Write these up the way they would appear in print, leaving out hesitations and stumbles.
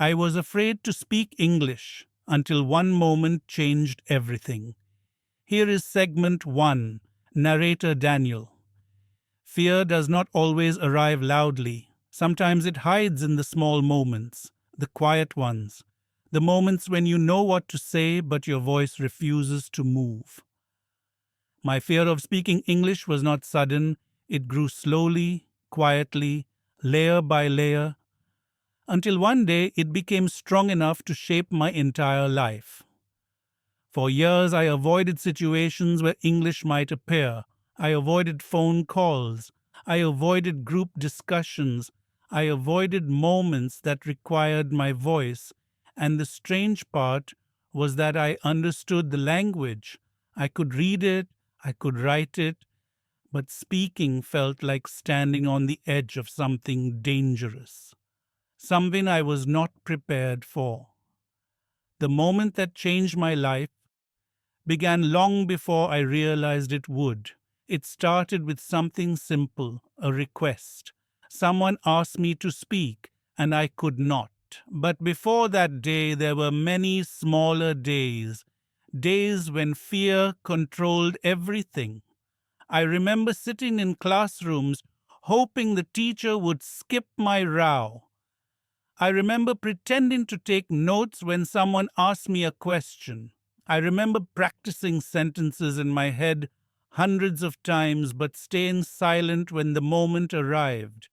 I was afraid to speak English until one moment changed everything. Here is segment 1, narrator Daniel. Fear does not always arrive loudly. Sometimes it hides in the small moments, the quiet ones, the moments when you know what to say but your voice refuses to move. My fear of speaking English was not sudden, it grew slowly, quietly, layer by layer, until one day it became strong enough to shape my entire life. For years I avoided situations where English might appear. I avoided phone calls. I avoided group discussions. I avoided moments that required my voice. And the strange part was that I understood the language. I could read it, I could write it, but speaking felt like standing on the edge of something dangerous, something I was not prepared for. The moment that changed my life began long before I realized it would. It started with something simple, a request. Someone asked me to speak, and I could not. But before that day, there were many smaller days, days when fear controlled everything. I remember sitting in classrooms hoping the teacher would skip my row. I remember pretending to take notes when someone asked me a question. I remember practicing sentences in my head hundreds of times but staying silent when the moment arrived.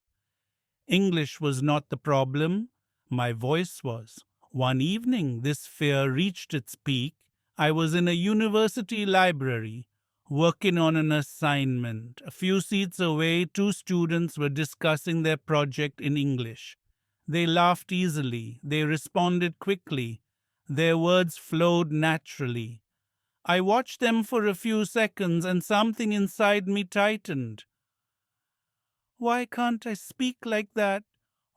English was not the problem, my voice was. One evening, this fear reached its peak. I was in a university library, working on an assignment. A few seats away, two students were discussing their project in English. They laughed easily, they responded quickly, their words flowed naturally. I watched them for a few seconds and something inside me tightened. Why can't I speak like that?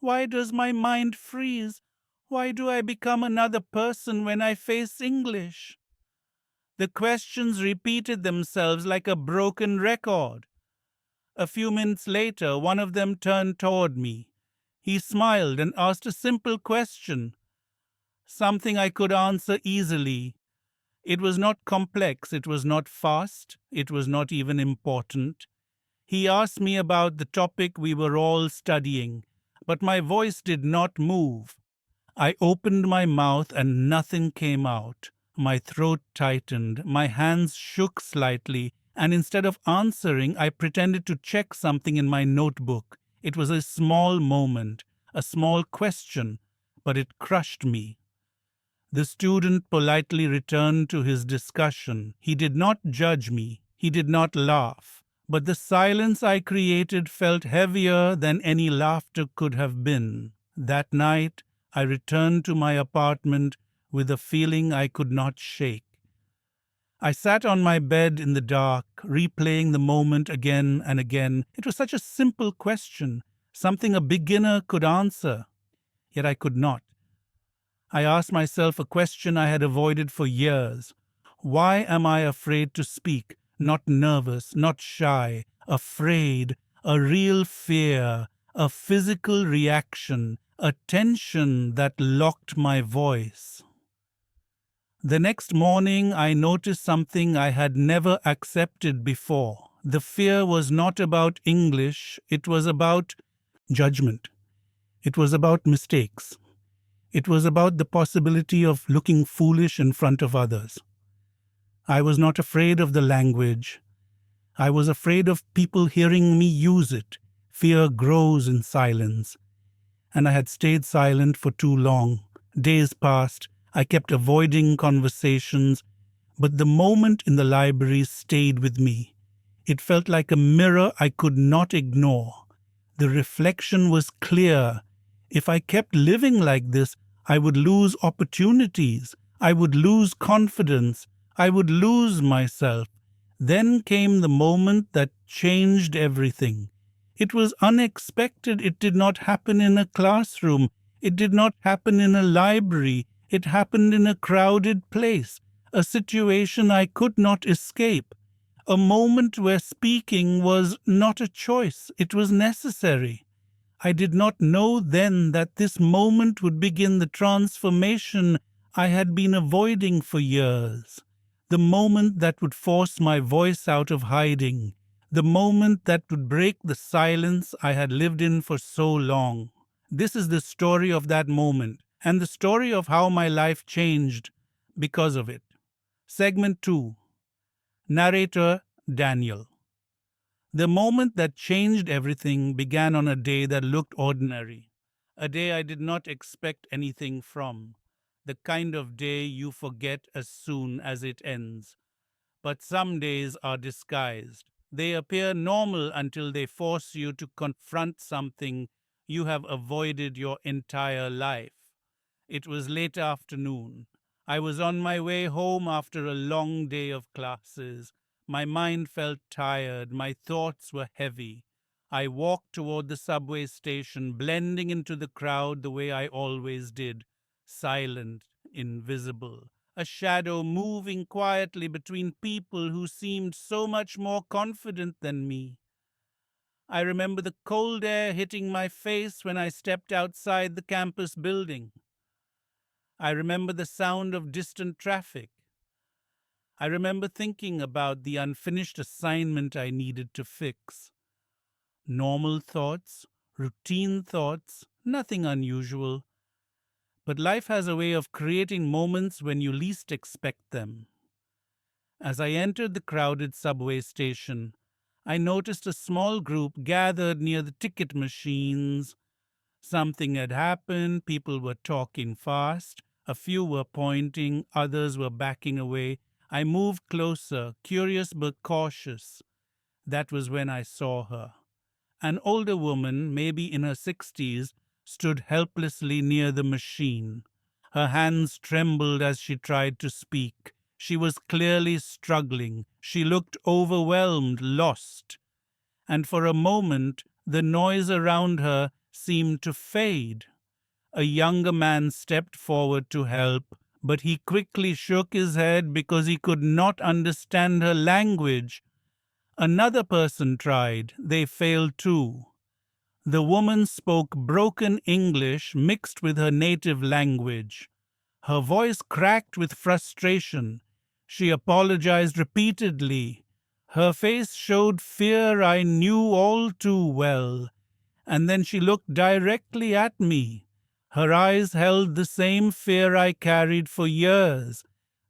Why does my mind freeze? Why do I become another person when I face English? The questions repeated themselves like a broken record. A few minutes later, one of them turned toward me. He smiled and asked a simple question, something I could answer easily. It was not complex, it was not fast, it was not even important. He asked me about the topic we were all studying, but my voice did not move. I opened my mouth and nothing came out. My throat tightened, my hands shook slightly, and instead of answering, I pretended to check something in my notebook. It was a small moment, a small question, but it crushed me. The student politely returned to his discussion. He did not judge me. He did not laugh. But the silence I created felt heavier than any laughter could have been. That night, I returned to my apartment with a feeling I could not shake. I sat on my bed in the dark, replaying the moment again and again. It was such a simple question, something a beginner could answer. Yet I could not. I asked myself a question I had avoided for years. Why am I afraid to speak? Not nervous, not shy, afraid, a real fear, a physical reaction, a tension that locked my voice. The next morning, I noticed something I had never accepted before. The fear was not about English, it was about judgment. It was about mistakes. It was about the possibility of looking foolish in front of others. I was not afraid of the language. I was afraid of people hearing me use it. Fear grows in silence. And I had stayed silent for too long. Days passed. I kept avoiding conversations. But the moment in the library stayed with me. It felt like a mirror I could not ignore. The reflection was clear. If I kept living like this, I would lose opportunities. I would lose confidence. I would lose myself. Then came the moment that changed everything. It was unexpected. It did not happen in a classroom. It did not happen in a library. It happened in a crowded place, a situation I could not escape, a moment where speaking was not a choice. It was necessary. I did not know then that this moment would begin the transformation I had been avoiding for years. The moment that would force my voice out of hiding. The moment that would break the silence I had lived in for so long. This is the story of that moment and the story of how my life changed because of it. Segment 2. Narrator Daniel. The moment that changed everything began on a day that looked ordinary, a day I did not expect anything from, the kind of day you forget as soon as it ends. But some days are disguised. They appear normal until they force you to confront something you have avoided your entire life. It was late afternoon. I was on my way home after a long day of classes. My mind felt tired. My thoughts were heavy. I walked toward the subway station, blending into the crowd the way I always did, silent, invisible, a shadow moving quietly between people who seemed so much more confident than me. I remember the cold air hitting my face when I stepped outside the campus building. I remember the sound of distant traffic. I remember thinking about the unfinished assignment I needed to fix. Normal thoughts, routine thoughts, nothing unusual. But life has a way of creating moments when you least expect them. As I entered the crowded subway station, I noticed a small group gathered near the ticket machines. Something had happened, people were talking fast, a few were pointing, others were backing away. I moved closer, curious but cautious. That was when I saw her. An older woman, maybe in her 60s, stood helplessly near the machine. Her hands trembled as she tried to speak. She was clearly struggling. She looked overwhelmed, lost. And for a moment, the noise around her seemed to fade. A younger man stepped forward to help, but he quickly shook his head because he could not understand her language. Another person tried. They failed too. The woman spoke broken English mixed with her native language. Her voice cracked with frustration. She apologized repeatedly. Her face showed fear I knew all too well. And then she looked directly at me. Her eyes held the same fear I carried for years,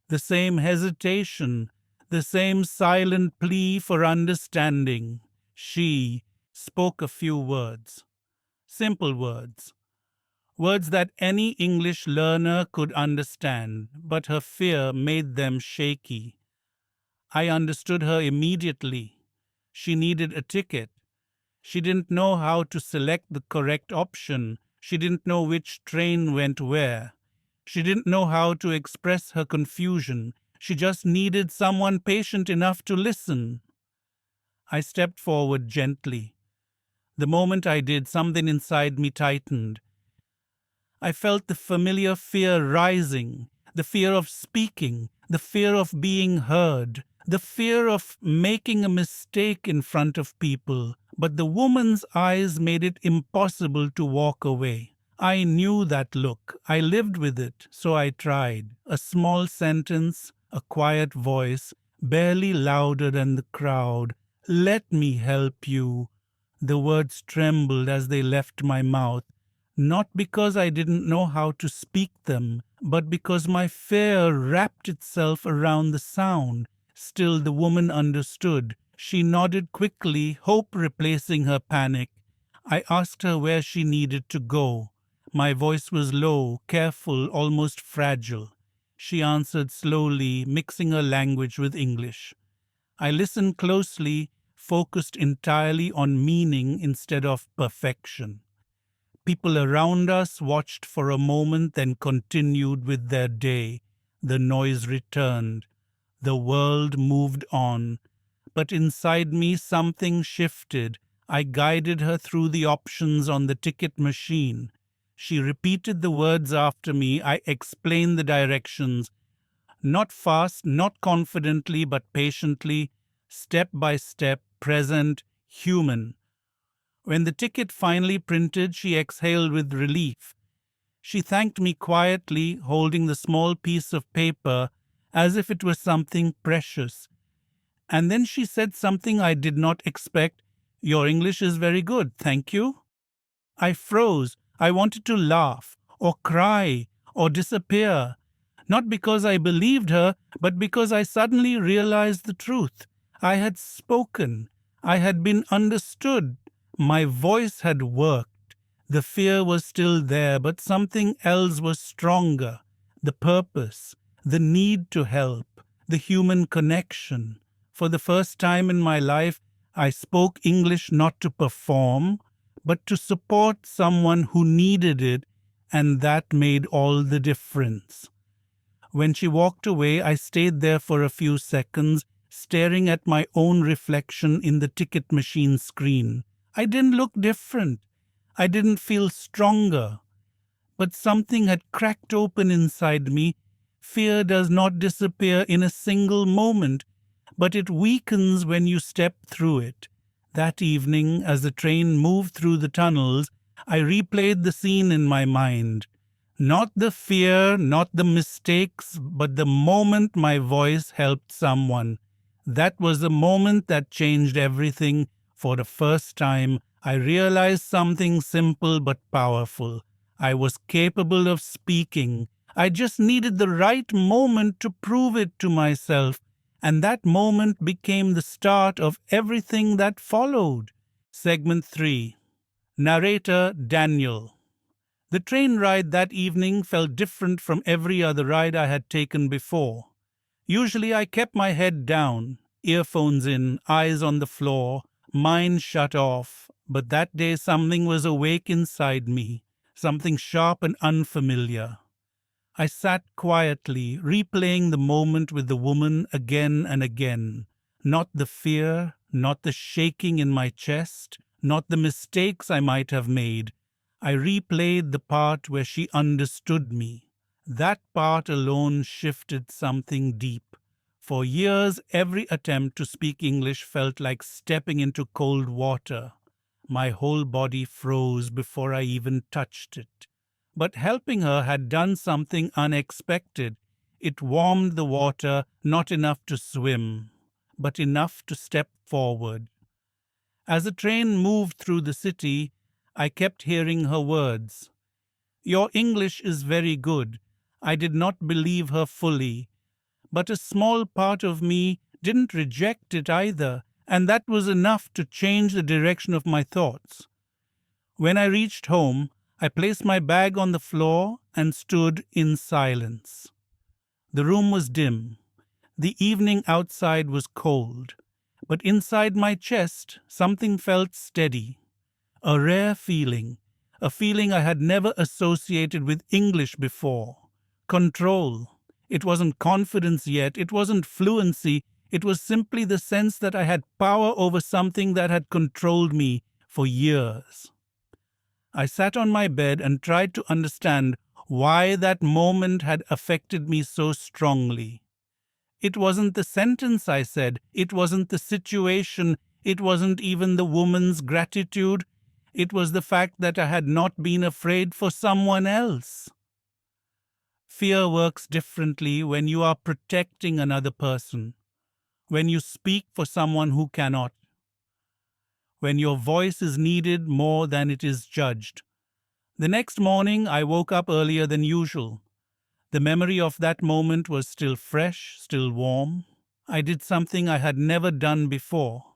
the same hesitation, the same silent plea for understanding. She spoke a few words, simple words, words that any English learner could understand, but her fear made them shaky. I understood her immediately. She needed a ticket. She didn't know how to select the correct option. She didn't know which train went where. She didn't know how to express her confusion. She just needed someone patient enough to listen. I stepped forward gently. The moment I did, something inside me tightened. I felt the familiar fear rising, the fear of speaking, the fear of being heard, the fear of making a mistake in front of people. But the woman's eyes made it impossible to walk away. I knew that look. I lived with it, so I tried. A small sentence, a quiet voice, barely louder than the crowd. "Let me help you." The words trembled as they left my mouth. Not because I didn't know how to speak them, but because my fear wrapped itself around the sound. Still, the woman understood. She nodded quickly, hope replacing her panic. I asked her where she needed to go. My voice was low, careful, almost fragile. She answered slowly, mixing her language with English. I listened closely, focused entirely on meaning instead of perfection. People around us watched for a moment, then continued with their day. The noise returned. The world moved on. But inside me, something shifted. I guided her through the options on the ticket machine. She repeated the words after me. I explained the directions. Not fast, not confidently, but patiently, step by step, present, human. When the ticket finally printed, she exhaled with relief. She thanked me quietly, holding the small piece of paper as if it was something precious. And then she said something I did not expect. "Your English is very good, thank you." I froze. I wanted to laugh, or cry, or disappear. Not because I believed her, but because I suddenly realized the truth. I had spoken. I had been understood. My voice had worked. The fear was still there, but something else was stronger. The purpose, the need to help, the human connection. For the first time in my life, I spoke English not to perform, but to support someone who needed it, and that made all the difference. When she walked away, I stayed there for a few seconds, staring at my own reflection in the ticket machine screen. I didn't look different. I didn't feel stronger. But something had cracked open inside me. Fear does not disappear in a single moment, but it weakens when you step through it. That evening, as the train moved through the tunnels, I replayed the scene in my mind. Not the fear, not the mistakes, but the moment my voice helped someone. That was the moment that changed everything. For the first time, I realized something simple but powerful. I was capable of speaking. I just needed the right moment to prove it to myself. And that moment became the start of everything that followed. Segment 3. Narrator Daniel. The train ride that evening felt different from every other ride I had taken before. Usually I kept my head down, earphones in, eyes on the floor, mind shut off, but that day something was awake inside me, something sharp and unfamiliar. I sat quietly, replaying the moment with the woman again and again. Not the fear, not the shaking in my chest, not the mistakes I might have made. I replayed the part where she understood me. That part alone shifted something deep. For years, every attempt to speak English felt like stepping into cold water. My whole body froze before I even touched it. But helping her had done something unexpected. It warmed the water, not enough to swim, but enough to step forward. As the train moved through the city, I kept hearing her words. "Your English is very good." I did not believe her fully, but a small part of me didn't reject it either, and that was enough to change the direction of my thoughts. When I reached home, I placed my bag on the floor and stood in silence. The room was dim. The evening outside was cold, but inside my chest something felt steady. A rare feeling, a feeling I had never associated with English before. Control. It wasn't confidence yet, it wasn't fluency, it was simply the sense that I had power over something that had controlled me for years. I sat on my bed and tried to understand why that moment had affected me so strongly. It wasn't the sentence I said, it wasn't the situation, it wasn't even the woman's gratitude. It was the fact that I had not been afraid for someone else. Fear works differently when you are protecting another person, when you speak for someone who cannot, when your voice is needed more than it is judged. The next morning, I woke up earlier than usual. The memory of that moment was still fresh, still warm. I did something I had never done before.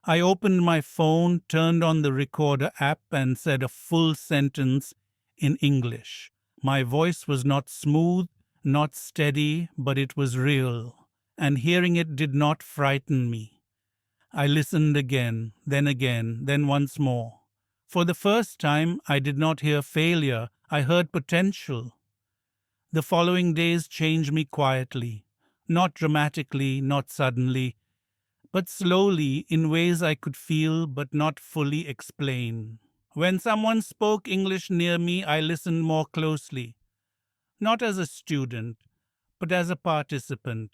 I opened my phone, turned on the recorder app, and said a full sentence in English. My voice was not smooth, not steady, but it was real, and hearing it did not frighten me. I listened again, then once more. For the first time, I did not hear failure, I heard potential. The following days changed me quietly, not dramatically, not suddenly, but slowly in ways I could feel but not fully explain. When someone spoke English near me, I listened more closely, not as a student, but as a participant,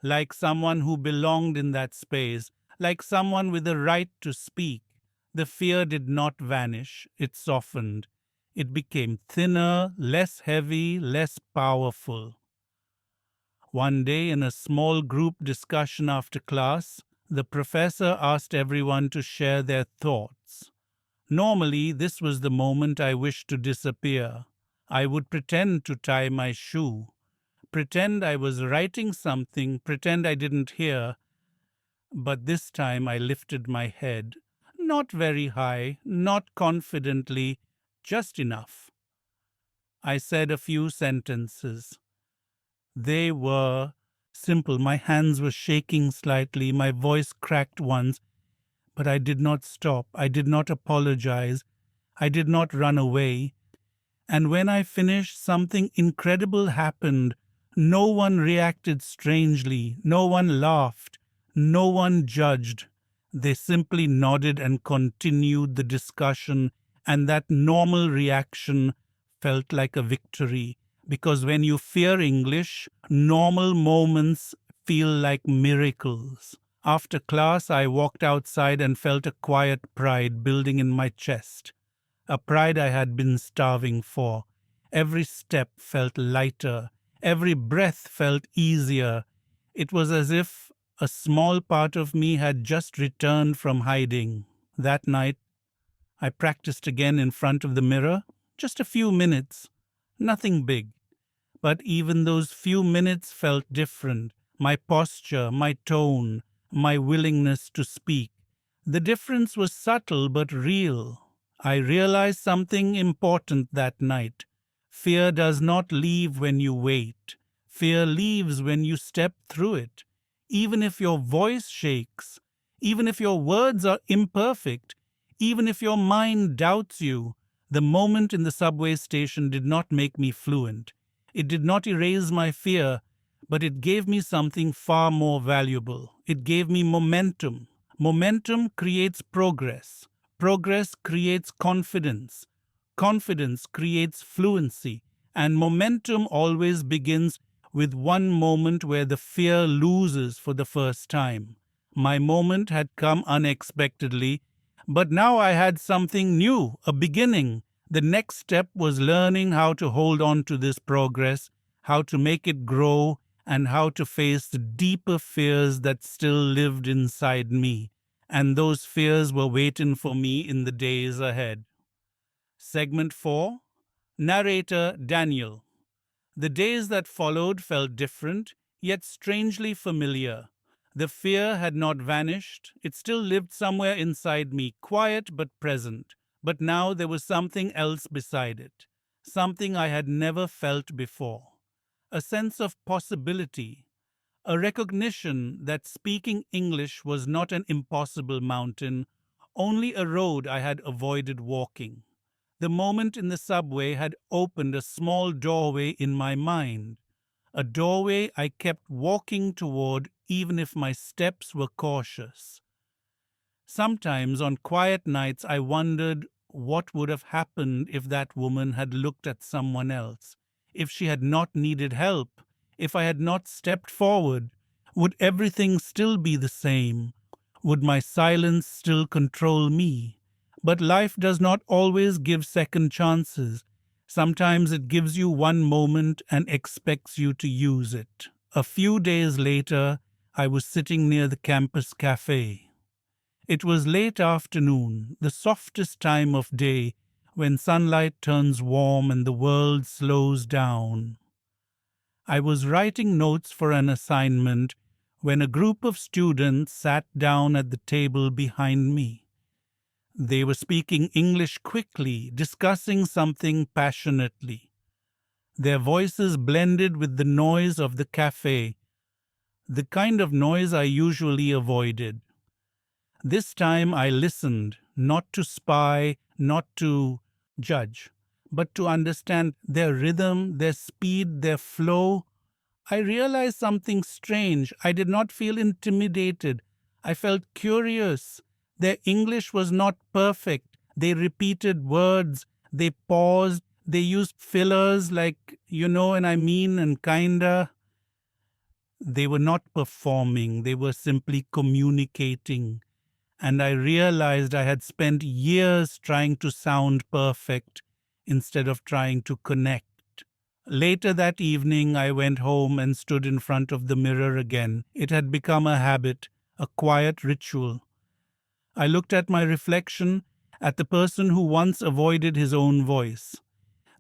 like someone who belonged in that space, like someone with a right to speak, The fear did not vanish, it softened. It became thinner, less heavy, less powerful. One day, in a small group discussion after class, the professor asked everyone to share their thoughts. Normally, this was the moment I wished to disappear. I would pretend to tie my shoe, pretend I was writing something, pretend I didn't hear. But this time I lifted my head, not very high, not confidently, just enough. I said a few sentences. They were simple. My hands were shaking slightly, my voice cracked once, but I did not stop. I did not apologize. I did not run away. And when I finished, something incredible happened. No one reacted strangely. No one laughed. No one judged. They simply nodded and continued the discussion, and that normal reaction felt like a victory. Because when you fear English, normal moments feel like miracles. After class, I walked outside and felt a quiet pride building in my chest, a pride I had been starving for. Every step felt lighter, every breath felt easier. It was as if a small part of me had just returned from hiding. That night, I practiced again in front of the mirror, just a few minutes, nothing big. But even those few minutes felt different. My posture, my tone, my willingness to speak. The difference was subtle but real. I realized something important that night. Fear does not leave when you wait. Fear leaves when you step through it. Even if your voice shakes, even if your words are imperfect, even if your mind doubts you, the moment in the subway station did not make me fluent. It did not erase my fear, but it gave me something far more valuable. It gave me momentum. Momentum creates progress. Progress creates confidence. Confidence creates fluency. And momentum always begins with one moment where the fear loses for the first time. My moment had come unexpectedly, but now I had something new, a beginning. The next step was learning how to hold on to this progress, how to make it grow, and how to face the deeper fears that still lived inside me. And those fears were waiting for me in the days ahead. Segment 4. Narrator Daniel. The days that followed felt different, yet strangely familiar. The fear had not vanished. It still lived somewhere inside me, quiet but present. But now there was something else beside it, something I had never felt before. A sense of possibility, a recognition that speaking English was not an impossible mountain, only a road I had avoided walking. The moment in the subway had opened a small doorway in my mind, a doorway I kept walking toward even if my steps were cautious. Sometimes on quiet nights I wondered what would have happened if that woman had looked at someone else, if she had not needed help, if I had not stepped forward. Would everything still be the same? Would my silence still control me? But life does not always give second chances. Sometimes it gives you one moment and expects you to use it. A few days later, I was sitting near the campus cafe. It was late afternoon, the softest time of day, when sunlight turns warm and the world slows down. I was writing notes for an assignment when a group of students sat down at the table behind me. They were speaking English quickly, discussing something passionately. Their voices blended with the noise of the cafe, the kind of noise I usually avoided. This time I listened, not to spy, not to judge, but to understand their rhythm, their speed, their flow. I realized something strange. I did not feel intimidated. I felt curious. Their English was not perfect. They repeated words. They paused. They used fillers like, and I mean, and kinda. They were not performing. They were simply communicating. and I realized I had spent years trying to sound perfect instead of trying to connect. Later that evening, I went home and stood in front of the mirror again. It had become a habit, a quiet ritual. I looked at my reflection, at the person who once avoided his own voice.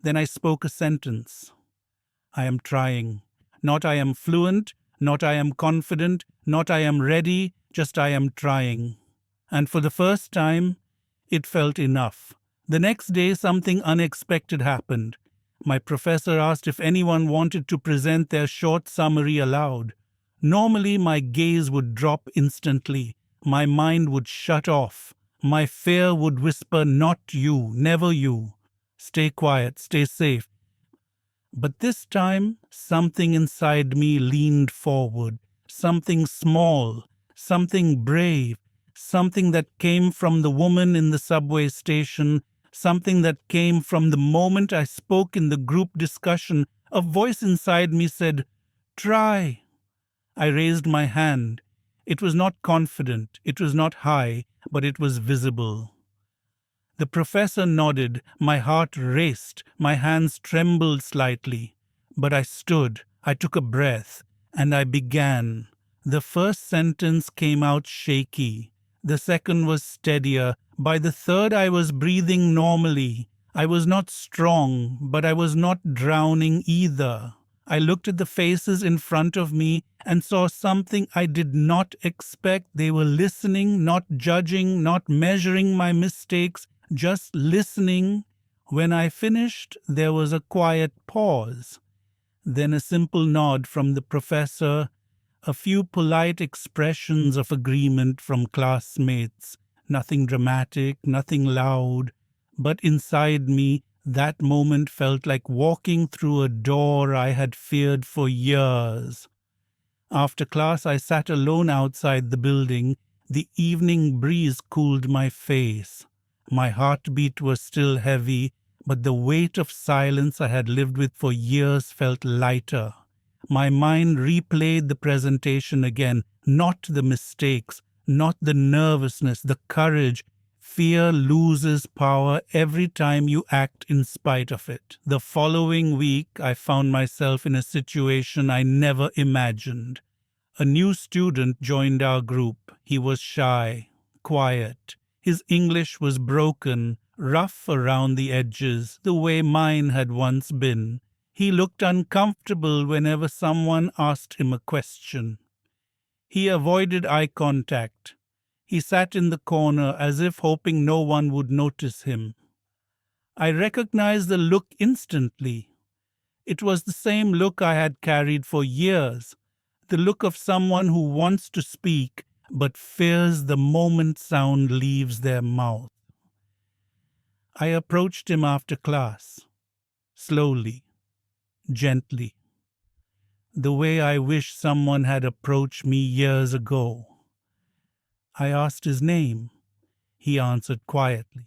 Then I spoke a sentence. I am trying. Not I am fluent, not I am confident, not I am ready, just I am trying. And for the first time, it felt enough. The next day, something unexpected happened. My professor asked if anyone wanted to present their short summary aloud. Normally, my gaze would drop instantly. My mind would shut off. My fear would whisper, "Not you, never you. Stay quiet, stay safe." But this time, something inside me leaned forward. Something small, something brave, something that came from the woman in the subway station, something that came from the moment I spoke in the group discussion. A voice inside me said, "Try." I raised my hand. It was not confident, it was not high, but it was visible. The professor nodded, my heart raced, my hands trembled slightly. But I stood, I took a breath, and I began. The first sentence came out shaky. The second was steadier. By the third, I was breathing normally. I was not strong, but I was not drowning either. I looked at the faces in front of me and saw something I did not expect. They were listening, not judging, not measuring my mistakes, just listening. When I finished, there was a quiet pause. Then a simple nod from the professor, a few polite expressions of agreement from classmates. Nothing dramatic, nothing loud. But inside me, that moment felt like walking through a door I had feared for years. After class, I sat alone outside the building. The evening breeze cooled my face. My heartbeat was still heavy, but the weight of silence I had lived with for years felt lighter. My mind replayed the presentation again, not the mistakes, not the nervousness, the courage. Fear loses power every time you act in spite of it. The following week, I found myself in a situation I never imagined. A new student joined our group. He was shy, quiet. His English was broken, rough around the edges, the way mine had once been. He looked uncomfortable whenever someone asked him a question. He avoided eye contact. He sat in the corner as if hoping no one would notice him. I recognized the look instantly. It was the same look I had carried for years, the look of someone who wants to speak but fears the moment sound leaves their mouth. I approached him after class, slowly, gently, the way I wish someone had approached me years ago. I asked his name. He answered quietly.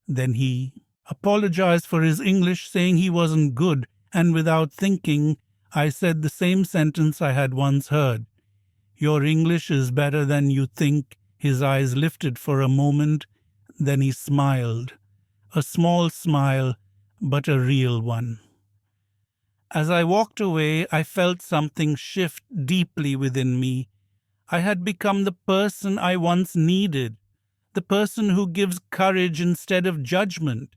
Then he apologized for his English, saying he wasn't good, and without thinking, I said the same sentence I had once heard. "Your English is better than you think." His eyes lifted for a moment, then he smiled. A small smile, but a real one. As I walked away, I felt something shift deeply within me. I had become the person I once needed, the person who gives courage instead of judgment,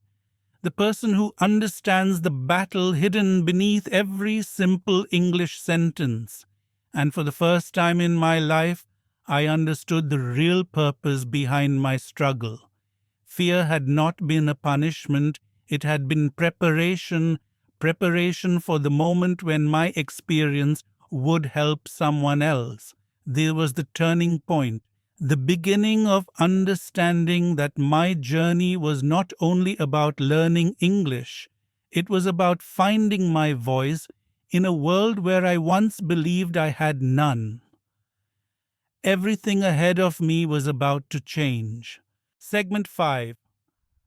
the person who understands the battle hidden beneath every simple English sentence. And for the first time in my life, I understood the real purpose behind my struggle. Fear had not been a punishment, it had been preparation for the moment when my experience would help someone else. There was the turning point, the beginning of understanding that my journey was not only about learning English, it was about finding my voice in a world where I once believed I had none. Everything ahead of me was about to change. Segment 5.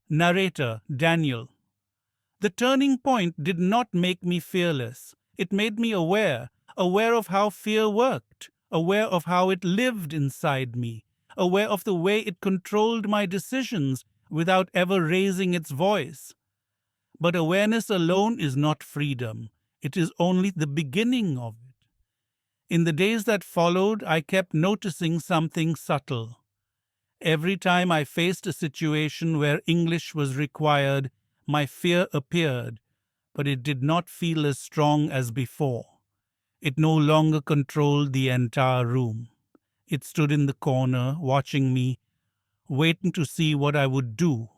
Narrator Daniel. The turning point did not make me fearless. It made me aware of how fear worked, aware of how it lived inside me, aware of the way it controlled my decisions without ever raising its voice. But awareness alone is not freedom. It is only the beginning of it. In the days that followed, I kept noticing something subtle. Every time I faced a situation where English was required, my fear appeared, but it did not feel as strong as before. It no longer controlled the entire room. It stood in the corner, watching me, waiting to see what I would do.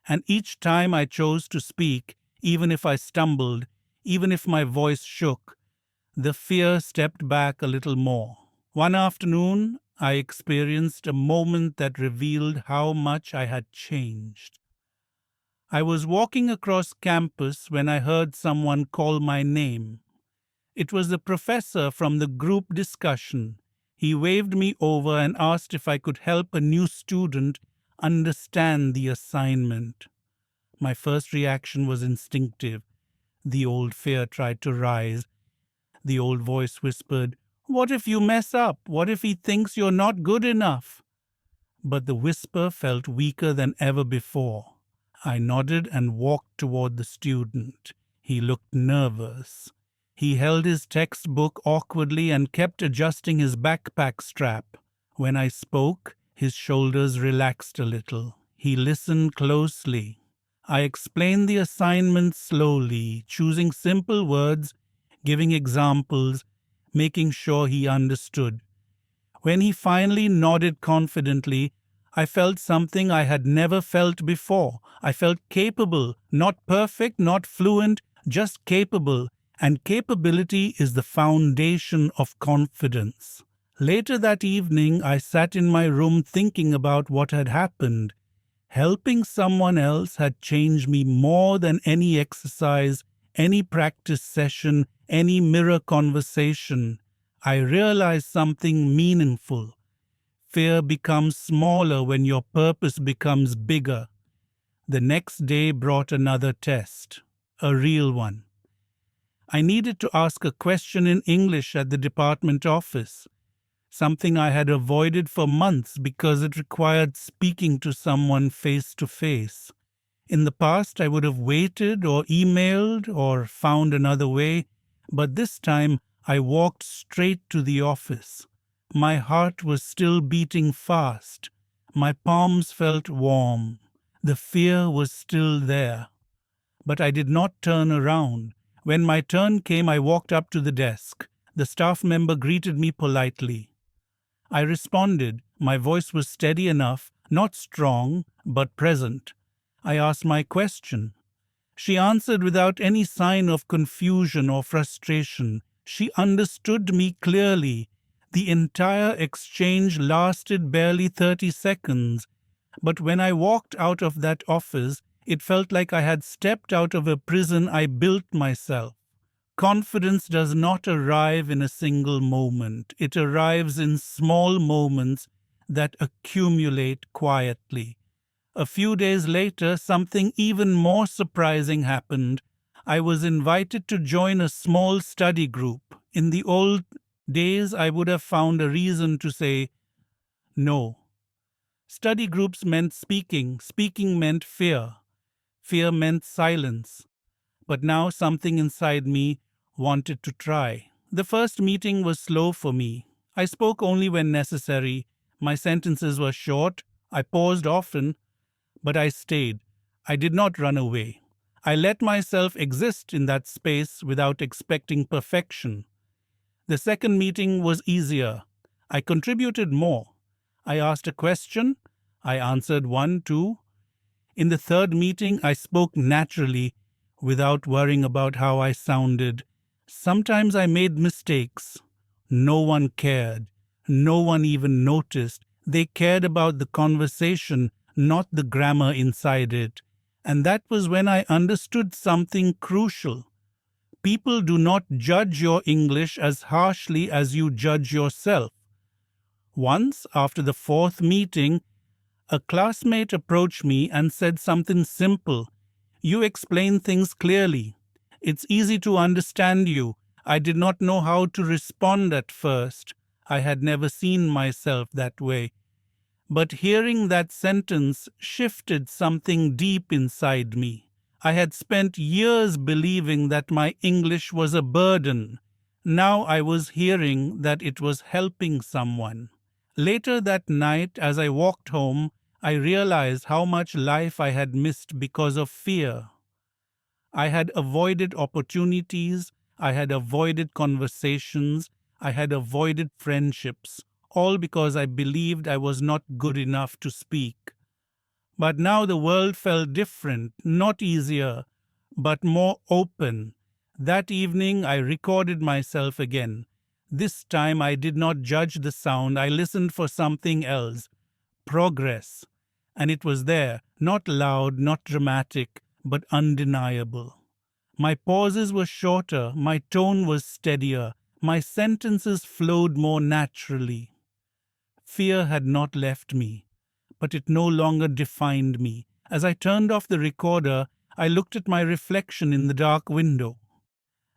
And each time I chose to speak, even if I stumbled, even if my voice shook, the fear stepped back a little more. One afternoon, I experienced a moment that revealed how much I had changed. I was walking across campus when I heard someone call my name. It was the professor from the group discussion. He waved me over and asked if I could help a new student understand the assignment. My first reaction was instinctive. The old fear tried to rise. The old voice whispered, "What if you mess up? What if he thinks you're not good enough?" But the whisper felt weaker than ever before. I nodded and walked toward the student. He looked nervous. He held his textbook awkwardly and kept adjusting his backpack strap. When I spoke, his shoulders relaxed a little. He listened closely. I explained the assignment slowly, choosing simple words, giving examples, making sure he understood. When he finally nodded confidently, I felt something I had never felt before. I felt capable, not perfect, not fluent, just capable. And capability is the foundation of confidence. Later that evening, I sat in my room thinking about what had happened. Helping someone else had changed me more than any exercise, any practice session, any mirror conversation. I realized something meaningful. Fear becomes smaller when your purpose becomes bigger. The next day brought another test, a real one. I needed to ask a question in English at the department office, something I had avoided for months because it required speaking to someone face to face. In the past, I would have waited or emailed or found another way, but this time I walked straight to the office. My heart was still beating fast. My palms felt warm. The fear was still there. But I did not turn around. When my turn came, I walked up to the desk. The staff member greeted me politely. I responded. My voice was steady enough, not strong, but present. I asked my question. She answered without any sign of confusion or frustration. She understood me clearly. The entire exchange lasted barely 30 seconds. But when I walked out of that office, it felt like I had stepped out of a prison I built myself. Confidence does not arrive in a single moment. It arrives in small moments that accumulate quietly. A few days later, something even more surprising happened. I was invited to join a small study group. In the old days, I would have found a reason to say no. Study groups meant speaking. Speaking meant fear. Fear meant silence. But now something inside me wanted to try. The first meeting was slow for me. I spoke only when necessary. My sentences were short. I paused often, but I stayed. I did not run away. I let myself exist in that space without expecting perfection. The second meeting was easier. I contributed more. I asked a question. I answered one, two. In the third meeting, I spoke naturally, without worrying about how I sounded. Sometimes I made mistakes. No one cared. No one even noticed. They cared about the conversation, not the grammar inside it. And that was when I understood something crucial. People do not judge your English as harshly as you judge yourself. Once, after the fourth meeting, a classmate approached me and said something simple. "You explain things clearly. It's easy to understand you." I did not know how to respond at first. I had never seen myself that way. But hearing that sentence shifted something deep inside me. I had spent years believing that my English was a burden. Now I was hearing that it was helping someone. Later that night, as I walked home, I realized how much life I had missed because of fear. I had avoided opportunities, I had avoided conversations, I had avoided friendships, all because I believed I was not good enough to speak. But now the world felt different, not easier, but more open. That evening I recorded myself again. This time I did not judge the sound, I listened for something else. Progress. And it was there, not loud, not dramatic, but undeniable. My pauses were shorter, my tone was steadier, my sentences flowed more naturally. Fear had not left me, but it no longer defined me. As I turned off the recorder, I looked at my reflection in the dark window.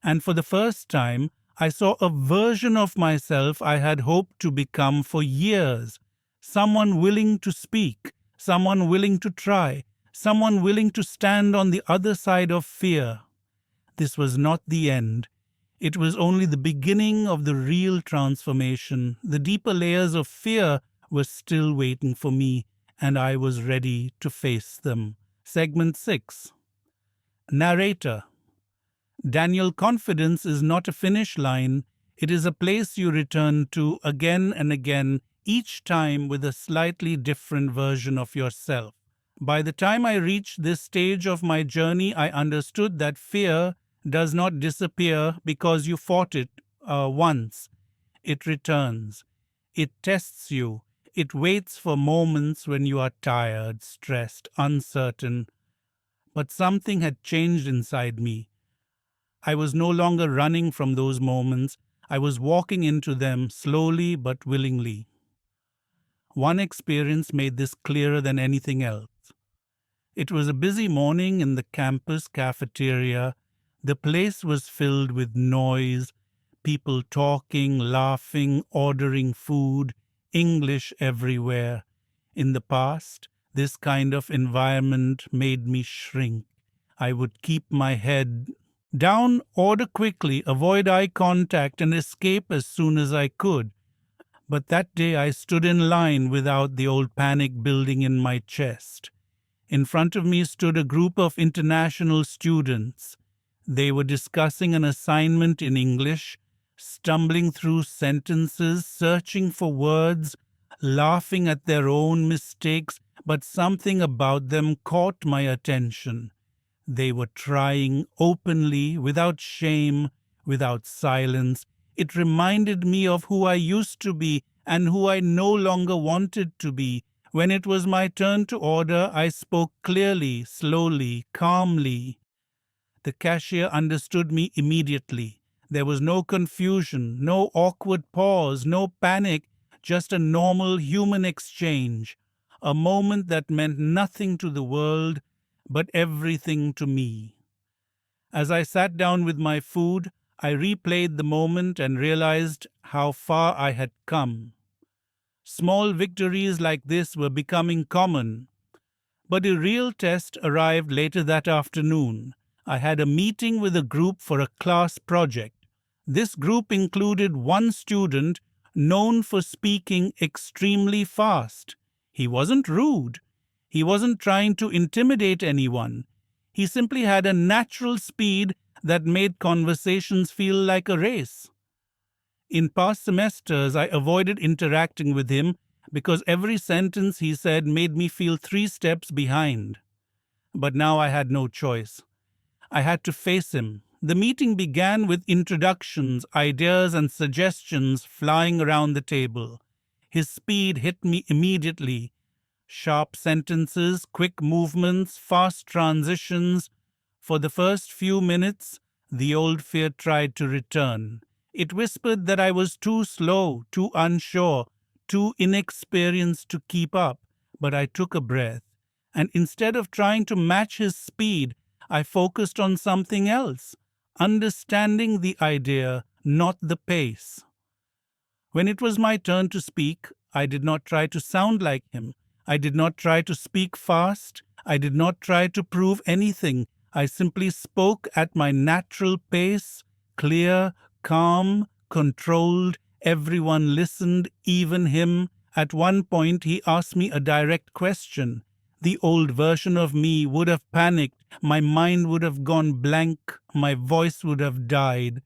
And for the first time, I saw a version of myself I had hoped to become for years. Someone willing to speak, someone willing to try, someone willing to stand on the other side of fear. This was not the end. It was only the beginning of the real transformation. The deeper layers of fear were still waiting for me, and I was ready to face them. Segment 6. Narrator. Daniel, confidence is not a finish line. It is a place you return to again and again, each time with a slightly different version of yourself. By the time I reached this stage of my journey, I understood that fear does not disappear because you fought it once. It returns. It tests you. It waits for moments when you are tired, stressed, uncertain. But something had changed inside me. I was no longer running from those moments. I was walking into them slowly but willingly. One experience made this clearer than anything else. It was a busy morning in the campus cafeteria. The place was filled with noise, people talking, laughing, ordering food, English everywhere. In the past, this kind of environment made me shrink. I would keep my head down, order quickly, avoid eye contact, and escape as soon as I could. But that day I stood in line without the old panic building in my chest. In front of me stood a group of international students. They were discussing an assignment in English, stumbling through sentences, searching for words, laughing at their own mistakes, but something about them caught my attention. They were trying openly, without shame, without silence. It reminded me of who I used to be and who I no longer wanted to be. When it was my turn to order, I spoke clearly, slowly, calmly. The cashier understood me immediately. There was no confusion, no awkward pause, no panic, just a normal human exchange, a moment that meant nothing to the world, but everything to me. As I sat down with my food, I replayed the moment and realized how far I had come. Small victories like this were becoming common. But a real test arrived later that afternoon. I had a meeting with a group for a class project. This group included one student known for speaking extremely fast. He wasn't rude. He wasn't trying to intimidate anyone. He simply had a natural speed that made conversations feel like a race. In past semesters, I avoided interacting with him because every sentence he said made me feel 3 steps behind. But now I had no choice. I had to face him. The meeting began with introductions, ideas, and suggestions flying around the table. His speed hit me immediately. Sharp sentences, quick movements, fast transitions. For the first few minutes, the old fear tried to return. It whispered that I was too slow, too unsure, too inexperienced to keep up. But I took a breath, and instead of trying to match his speed, I focused on something else, understanding the idea, not the pace. When it was my turn to speak, I did not try to sound like him. I did not try to speak fast. I did not try to prove anything. I simply spoke at my natural pace, clear, calm, controlled. Everyone listened, even him. At one point, he asked me a direct question. The old version of me would have panicked. My mind would have gone blank. My voice would have died.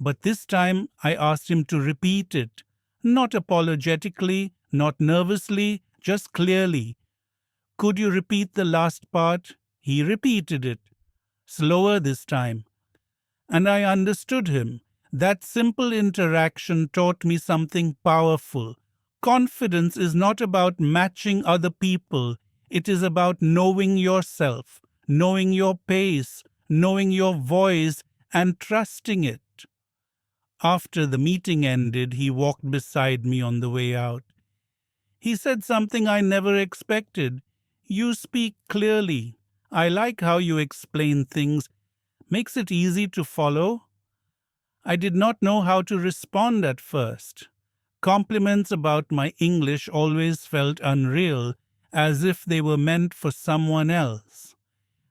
But this time, I asked him to repeat it. Not apologetically, not nervously, just clearly. Could you repeat the last part? He repeated it. Slower this time. And I understood him. That simple interaction taught me something powerful. Confidence is not about matching other people. It is about knowing yourself, knowing your pace, knowing your voice, and trusting it. After the meeting ended, he walked beside me on the way out. He said something I never expected. You speak clearly. I like how you explain things. Makes it easy to follow. I did not know how to respond at first. Compliments about my English always felt unreal, as if they were meant for someone else.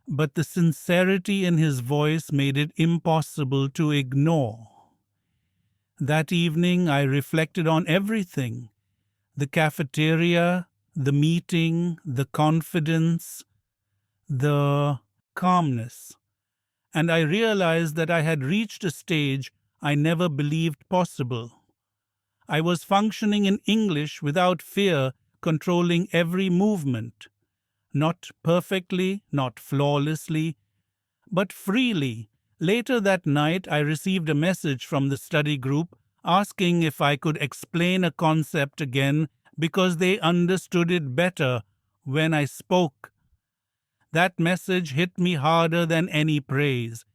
But the sincerity in his voice made it impossible to ignore. That evening I reflected on everything. The cafeteria, the meeting, the confidence, the calmness. And I realized that I had reached a stage I never believed possible. I was functioning in English without fear, controlling every movement. Not perfectly, not flawlessly, but freely. Later that night, I received a message from the study group asking if I could explain a concept again because they understood it better when I spoke. That message hit me harder than any praise.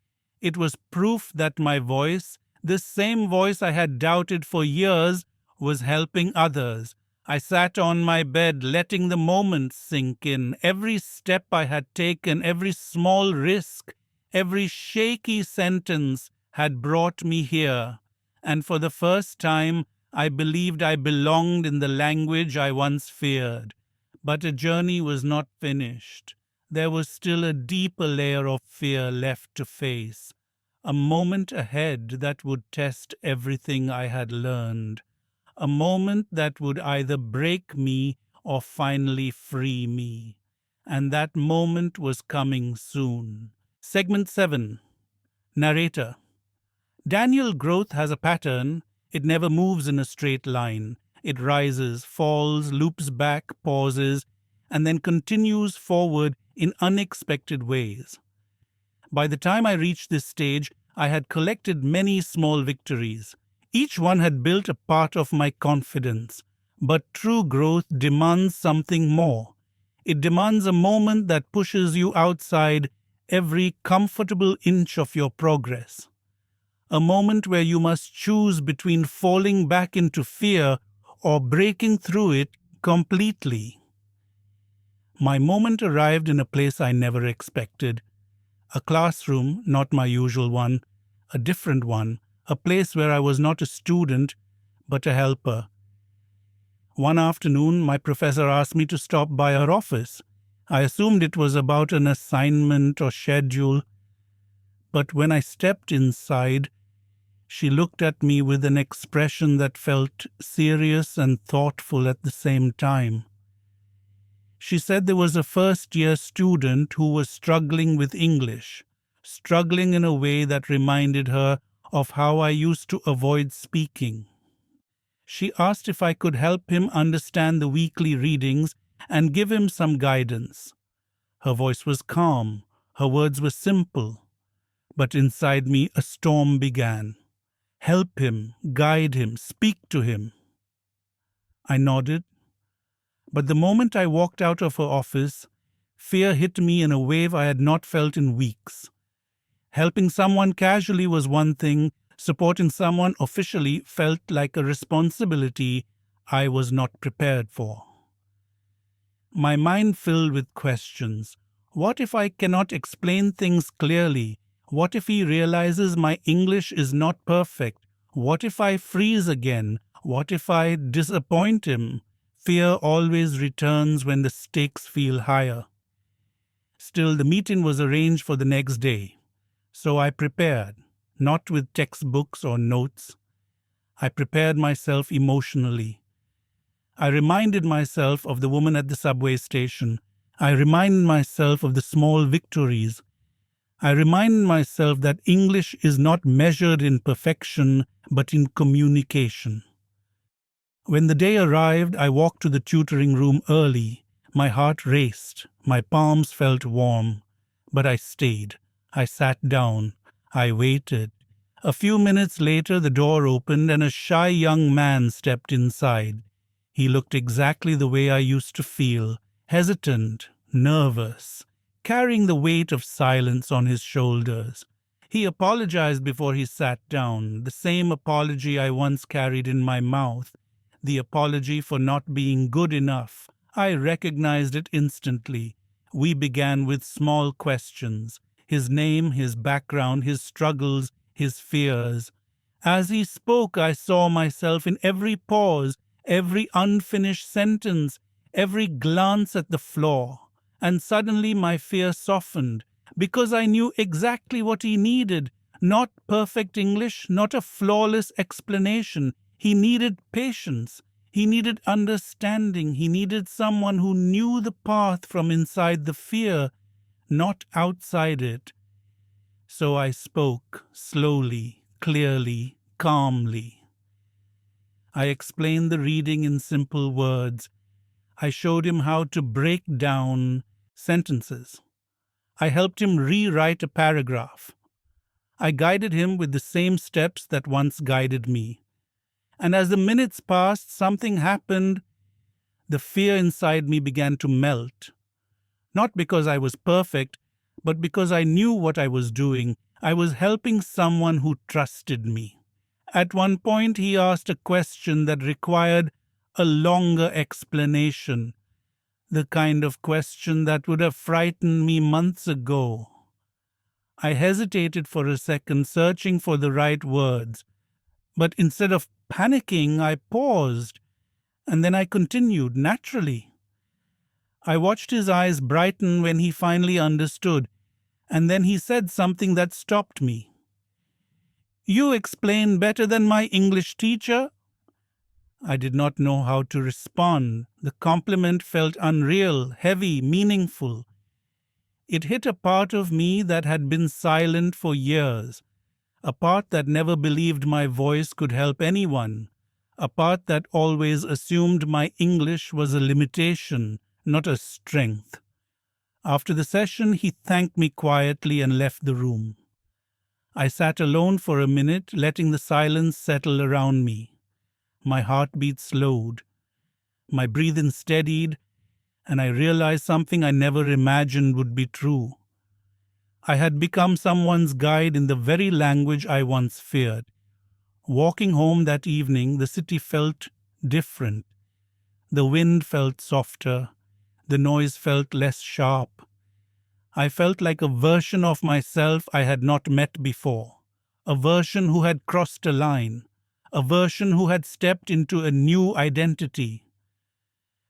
It was proof that my voice, this same voice I had doubted for years, was helping others. I sat on my bed, letting the moments sink in. Every step I had taken, every small risk, every shaky sentence had brought me here. And for the first time, I believed I belonged in the language I once feared. But a journey was not finished. There was still a deeper layer of fear left to face, a moment ahead that would test everything I had learned, a moment that would either break me or finally free me. And that moment was coming soon. Segment 7. Narrator. Daniel growth has a pattern. It never moves in a straight line. It rises, falls, loops back, pauses, and then continues forward in unexpected ways. By the time I reached this stage, I had collected many small victories. Each one had built a part of my confidence. But true growth demands something more. It demands a moment that pushes you outside every comfortable inch of your progress. A moment where you must choose between falling back into fear or breaking through it completely. My moment arrived in a place I never expected. A classroom, not my usual one, a different one, a place where I was not a student, but a helper. One afternoon, my professor asked me to stop by her office. I assumed it was about an assignment or schedule. But when I stepped inside, she looked at me with an expression that felt serious and thoughtful at the same time. She said there was a first-year student who was struggling with English, struggling in a way that reminded her of how I used to avoid speaking. She asked if I could help him understand the weekly readings and give him some guidance. Her voice was calm, her words were simple, but inside me a storm began. Help him, guide him, speak to him. I nodded. But the moment I walked out of her office, fear hit me in a wave I had not felt in weeks. Helping someone casually was one thing, supporting someone officially felt like a responsibility I was not prepared for. My mind filled with questions. What if I cannot explain things clearly? What if he realizes my English is not perfect? What if I freeze again? What if I disappoint him? Fear always returns when the stakes feel higher. Still, the meeting was arranged for the next day, so I prepared, not with textbooks or notes. I prepared myself emotionally. I reminded myself of the woman at the subway station. I reminded myself of the small victories. I reminded myself that English is not measured in perfection, but in communication. When the day arrived, I walked to the tutoring room early. My heart raced. My palms felt warm. But I stayed. I sat down. I waited. A few minutes later, the door opened and a shy young man stepped inside. He looked exactly the way I used to feel, hesitant, nervous, carrying the weight of silence on his shoulders. He apologized before he sat down, the same apology I once carried in my mouth, the apology for not being good enough. I recognized it instantly. We began with small questions: his name, his background, his struggles, his fears. As he spoke, I saw myself in every pause, every unfinished sentence, every glance at the floor. And suddenly my fear softened, because I knew exactly what he needed. Not perfect English, not a flawless explanation. He needed patience. He needed understanding. He needed someone who knew the path from inside the fear, not outside it. So I spoke slowly, clearly, calmly. I explained the reading in simple words. I showed him how to break down sentences. I helped him rewrite a paragraph. I guided him with the same steps that once guided me. And as the minutes passed, something happened. The fear inside me began to melt. Not because I was perfect, but because I knew what I was doing. I was helping someone who trusted me. At one point, he asked a question that required a longer explanation, the kind of question that would have frightened me months ago. I hesitated for a second, searching for the right words. But instead of panicking, I paused, and then I continued naturally. I watched his eyes brighten when he finally understood, and then he said something that stopped me. "You explain better than my English teacher." I did not know how to respond. The compliment felt unreal, heavy, meaningful. It hit a part of me that had been silent for years, a part that never believed my voice could help anyone, a part that always assumed my English was a limitation, not a strength. After the session, he thanked me quietly and left the room. I sat alone for a minute, letting the silence settle around me. My heartbeat slowed, my breathing steadied, and I realized something I never imagined would be true. I had become someone's guide in the very language I once feared. Walking home that evening, the city felt different. The wind felt softer. The noise felt less sharp. I felt like a version of myself I had not met before, a version who had crossed a line, a version who had stepped into a new identity.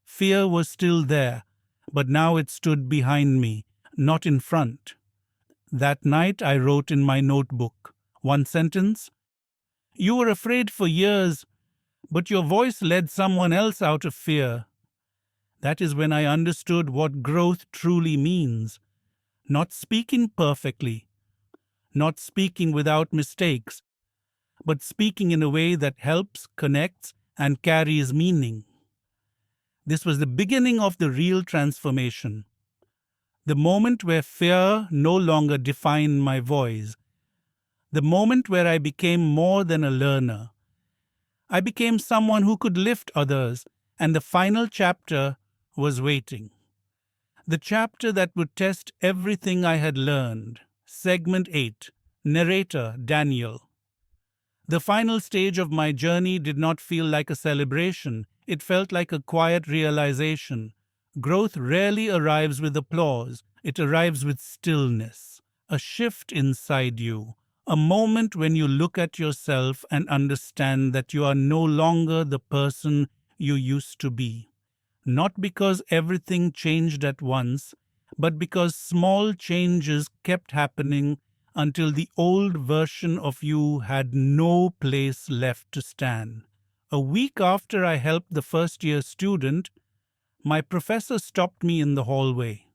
Fear was still there, but now it stood behind me, not in front. That night I wrote in my notebook one sentence: "You were afraid for years, but your voice led someone else out of fear." That is when I understood what growth truly means. Not speaking perfectly, not speaking without mistakes, but speaking in a way that helps, connects, and carries meaning. This was the beginning of the real transformation. The moment where fear no longer defined my voice. The moment where I became more than a learner. I became someone who could lift others, and the final chapter was waiting. The chapter that would test everything I had learned. Segment 8. Narrator Daniel. The final stage of my journey did not feel like a celebration. It felt like a quiet realization. Growth rarely arrives with applause. It arrives with stillness, a shift inside you, a moment when you look at yourself and understand that you are no longer the person you used to be. not because everything changed at once, but because small changes kept happening until the old version of you had no place left to stand. A week after I helped the first year student, my professor stopped me in the hallway.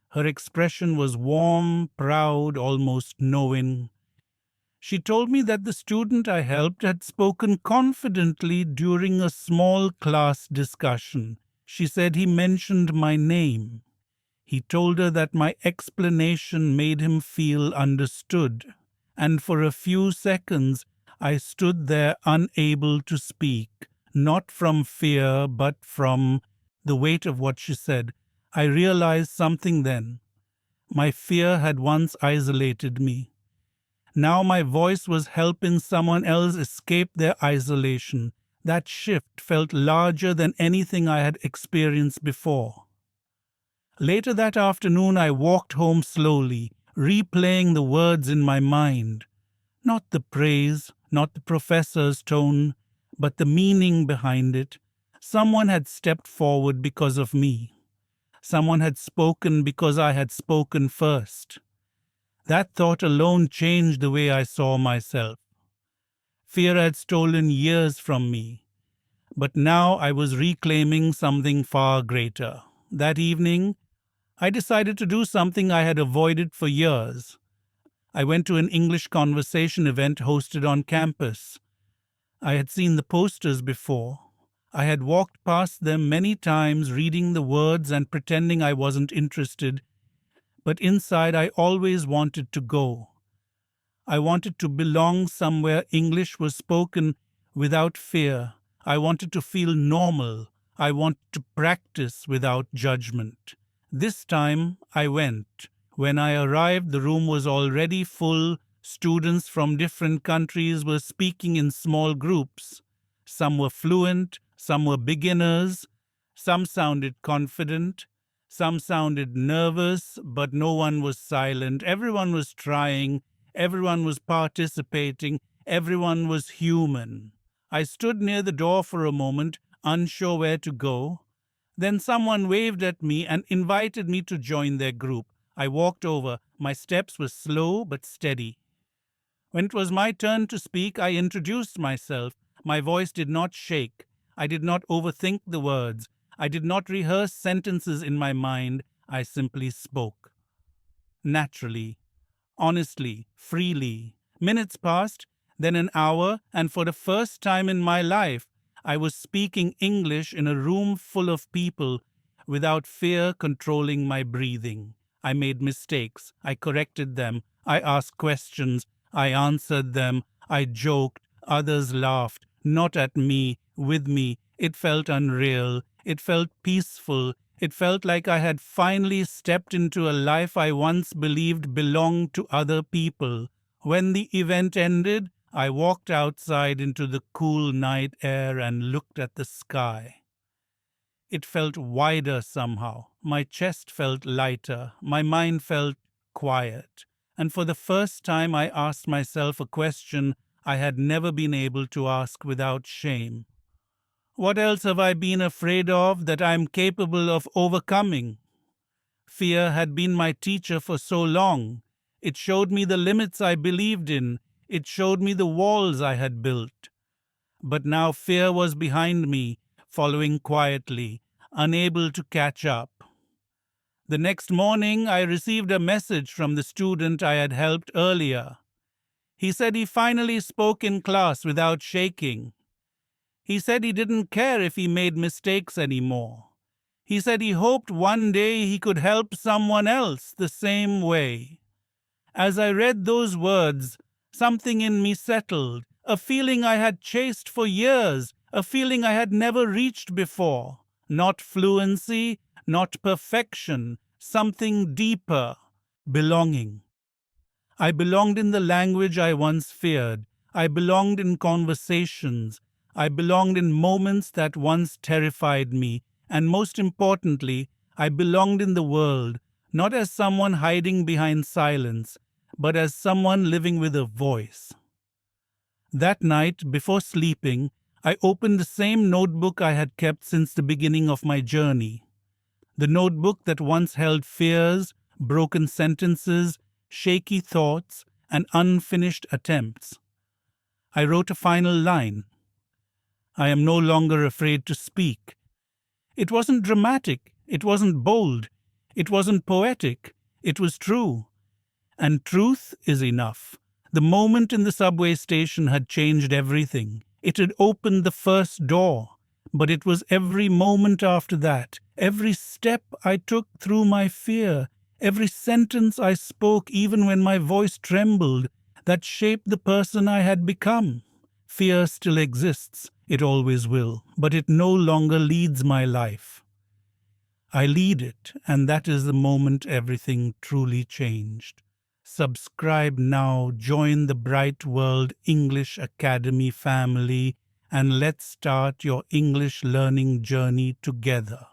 Her expression was warm, proud, almost knowing. She told me that the student I helped had spoken confidently during a small class discussion. She said he mentioned my name. He told her that my explanation made him feel understood. And for a few seconds, I stood there unable to speak, not from fear, but from the weight of what she said. I realized something then. My fear had once isolated me. Now my voice was helping someone else escape their isolation. That shift felt larger than anything I had experienced before. Later that afternoon, I walked home slowly, replaying the words in my mind. Not the praise, not the professor's tone, but the meaning behind it. Someone had stepped forward because of me. Someone had spoken because I had spoken first. That thought alone changed the way I saw myself. Fear had stolen years from me, but now I was reclaiming something far greater. That evening, I decided to do something I had avoided for years. I went to an English conversation event hosted on campus. I had seen the posters before. I had walked past them many times, reading the words and pretending I wasn't interested, but inside I always wanted to go. I wanted to belong somewhere English was spoken without fear. I wanted to feel normal. I wanted to practice without judgment. This time I went. When I arrived, the room was already full. Students from different countries were speaking in small groups. Some were fluent, some were beginners, some sounded confident, some sounded nervous, but no one was silent. Everyone was trying, everyone was participating, everyone was human. I stood near the door for a moment, unsure where to go. Then someone waved at me and invited me to join their group. I walked over. My steps were slow but steady. When it was my turn to speak, I introduced myself. My voice did not shake. I did not overthink the words. I did not rehearse sentences in my mind. I simply spoke. Naturally, honestly, freely. Minutes passed, then an hour, and for the first time in my life, I was speaking English in a room full of people without fear controlling my breathing. I made mistakes. I corrected them. I asked questions. I answered them. I joked. Others laughed. Not at me, with me. It felt unreal. It felt peaceful. It felt like I had finally stepped into a life I once believed belonged to other people. When the event ended, I walked outside into the cool night air and looked at the sky. It felt wider somehow. My chest felt lighter. My mind felt quiet. And for the first time, I asked myself a question I had never been able to ask without shame. What else have I been afraid of that I am capable of overcoming? Fear had been my teacher for so long. It showed me the limits I believed in. It showed me the walls I had built. But now fear was behind me, following quietly, unable to catch up. The next morning, I received a message from the student I had helped earlier. He said he finally spoke in class without shaking. He said he didn't care if he made mistakes anymore. He said he hoped one day he could help someone else the same way. As I read those words, something in me settled, a feeling I had chased for years, a feeling I had never reached before. Not fluency, not perfection, something deeper, belonging. I belonged in the language I once feared. I belonged in conversations. I belonged in moments that once terrified me. And most importantly, I belonged in the world, not as someone hiding behind silence, but as someone living with a voice. That night, before sleeping, I opened the same notebook I had kept since the beginning of my journey. The notebook that once held fears, broken sentences, shaky thoughts, and unfinished attempts. I wrote a final line. I am no longer afraid to speak. It wasn't dramatic, it wasn't bold, it wasn't poetic, it was true. And truth is enough. The moment in the subway station had changed everything. It had opened the first door. But it was every moment after that, every step I took through my fear, every sentence I spoke even when my voice trembled, that shaped the person I had become. Fear still exists, it always will, but it no longer leads my life. I lead it, and that is the moment everything truly changed. Subscribe now, join the Bright World English Academy family, and let's start your English learning journey together.